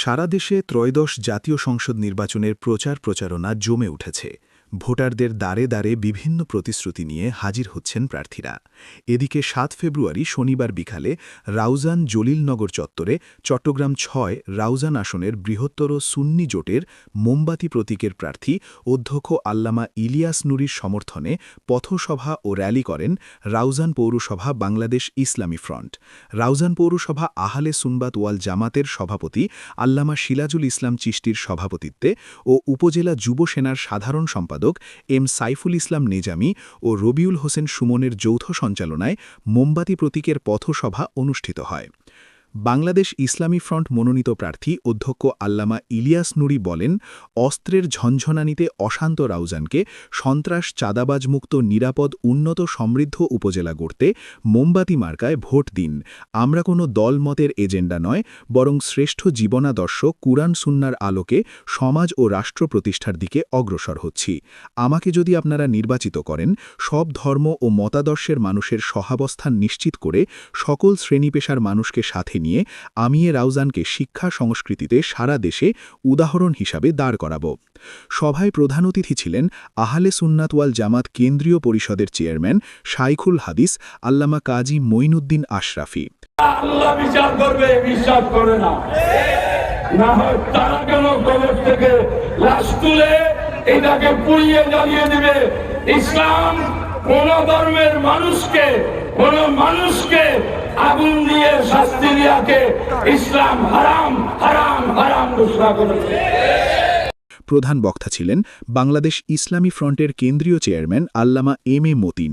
সারা দেশে ত্রয়োদশ জাতীয় সংসদ নির্বাচনের প্রচারণা জমে উঠেছে। ভোটারদের দ্বারে দ্বারে বিভিন্ন প্রতিশ্রুতি নিয়ে হাজির হচ্ছেন প্রার্থীরা। এদিকে ৭ ফেব্রুয়ারি শনিবার বিকালে রাউজান জলিলনগর চত্বরে চট্টগ্রাম ৬ রাউজান আসনের বৃহত্তর সুন্নি জোটের মোমবাতি প্রতীকের প্রার্থী অধ্যক্ষ আল্লামা ইলিয়াস নুরীর সমর্থনে পথসভা ও র্যালি করেন রাউজান পৌরসভা বাংলাদেশ ইসলামী ফ্রন্ট। রাউজান পৌরসভা আহলে সুন্নাত ওয়াল জামাতের সভাপতি আল্লামা সিরাজুল ইসলাম চিশতির সভাপতিত্বে ও উপজেলা যুব সেনার সাধারণ সম্পাদক এম সাইফুল ইসলাম নেজামি ও রবিউল হোসেন সুমনের যৌথ সঞ্চালনায় মোমবাতি প্রতীকের পথসভা অনুষ্ঠিত হয়। বাংলাদেশ ইসলামী ফ্রন্ট মনোনীত প্রার্থী অধ্যক্ষ আল্লামা ইলিয়াস নুরী বলেন, অস্ত্রের ঝনঝনানিতে অশান্ত রাউজানকে সন্ত্রাস চাঁদাবাজমুক্ত নিরাপদ উন্নত সমৃদ্ধ উপজেলা গড়তে মোমবাতি মার্কায় ভোট দিন। আমরা কোনো দলমতের এজেন্ডা নয়, বরং শ্রেষ্ঠ জীবনাদর্শ কুরআন সুন্নাহর আলোকে সমাজ ও রাষ্ট্র প্রতিষ্ঠার দিকে অগ্রসর হচ্ছি। আমাকে যদি আপনারা নির্বাচিত করেন, সব ধর্ম ও মতাদর্শের মানুষের সহাবস্থান নিশ্চিত করে সকল শ্রেণীপেশার মানুষকে সাথে নিয়ে আমি এ রাউজানকে শিক্ষা সংস্কৃতিতে সারা দেশে উদাহরণ হিসাবে দাঁড় করাব। সভায় প্রধান অতিথি ছিলেন আহলে সুন্নাত ওয়াল জামাত কেন্দ্রীয় পরিষদের চেয়ারম্যান শাইখুল হাদিস আল্লামা কাজী মঈনুদ্দিন আশরাফি। আল্লাহ বিচার করবে, বিশ্বাস করে না, না হয় তারা কেন কবর থেকে লাশ তুলে এটাকে পুড়িয়ে জ্বালিয়ে দিবে। ইসলাম কোন ধর্মের মানুষকে আগুন দিয়ে শাস্তি দিয়াকে ইসলাম হারাম হারাম হারাম ঘোষণা করেছে। প্রধান বক্তা ছিলেন বাংলাদেশ ইসলামী ফ্রন্টের কেন্দ্রীয় chairman Allama M A Matin.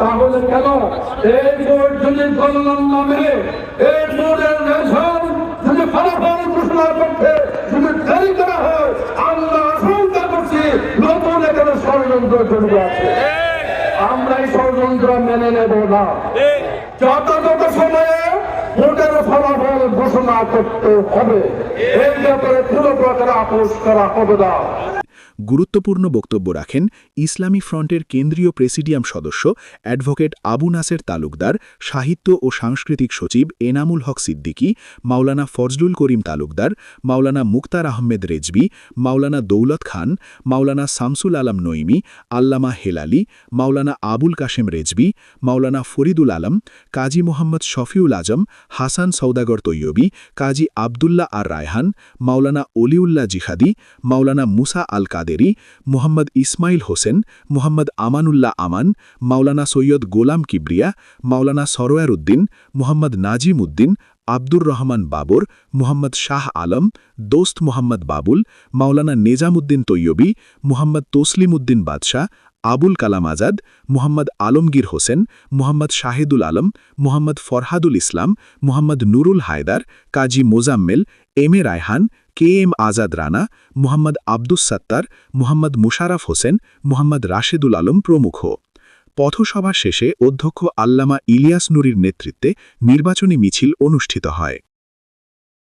তাহলে কেন এই ভোট যদি গণনার নামে এই ভোটের যদি ফলাফল ঘোষণা করতে যদি দেরি করা হয়, আমরা আশঙ্কা করছি নতুন এখানে ষড়যন্ত্র জড়িয়ে আছে। আমরা এই ষড়যন্ত্র মেনে নেব না। যথাযথ সময়ে ভোটের ফলাফল ঘোষণা করতে হবে, এই ব্যাপারে কোনো প্রকার আপোষ করা হবে না। গুরুত্বপূর্ণ বক্তব্য রাখেন ইসলামী ফ্রন্টের কেন্দ্রীয় প্রেসিডিয়াম সদস্য অ্যাডভোকেট আবু নাসের তালুকদার, সাহিত্য ও সাংস্কৃতিক সচিব এনামুল হক সিদ্দিকী, মাওলানা ফজলুল করিম তালুকদার, মাওলানা মুক্তার আহমেদ রেজবি, মাওলানা দৌলত খান, মাওলানা শামসুল আলম নঈমি, আল্লামা হেলালি, মাওলানা আবুল কাশেম রেজবি, মাওলানা ফরিদুল আলম, কাজী মোহাম্মদ শফিউল আজম, হাসান সৌদাগর তৈয়বী, কাজী আবদুল্লাহ আর রায়হান, মাওলানা অলিউল্লাহ জিহাদি, মাওলানা মুসা আল কাদেরি, মোহাম্মদ ইসমাইল হোসেন, মোহাম্মদ আমানুল্লাহ আমান, মাওলানা সৈয়দ গোলাম কিবরিয়া, মাওলানা সরোয়ার উদ্দিন, মোহাম্মদ নাজিম উদ্দিন, আব্দুর রহমান বাবর, মোহাম্মদ শাহ আলম, দোস্ত মোহাম্মদ বাবুল, মাওলানা নেজামুদ্দিন তৈয়বী, মোহাম্মদ তসলিম উদ্দিন বাদশাহ, আবুল কালাম আজাদ, মোহাম্মদ আলমগীর হোসেন, মোহাম্মদ শাহিদুল আলম, মোহাম্মদ ফরহাদুল ইসলাম, মোহাম্মদ নুরুল হায়দার, কাজী Mozammel, M A Raihan, K M Azad Rana, Mohammad Abdus Sattar, Mohammad Musharraf Hossain, Mohammad Rashedul Alam প্রমুখ। পথসভা শেষে অধ্যক্ষ আল্লামা ইলিয়াস নুরীর নেতৃত্বে নির্বাচনী মিছিল অনুষ্ঠিত হয়।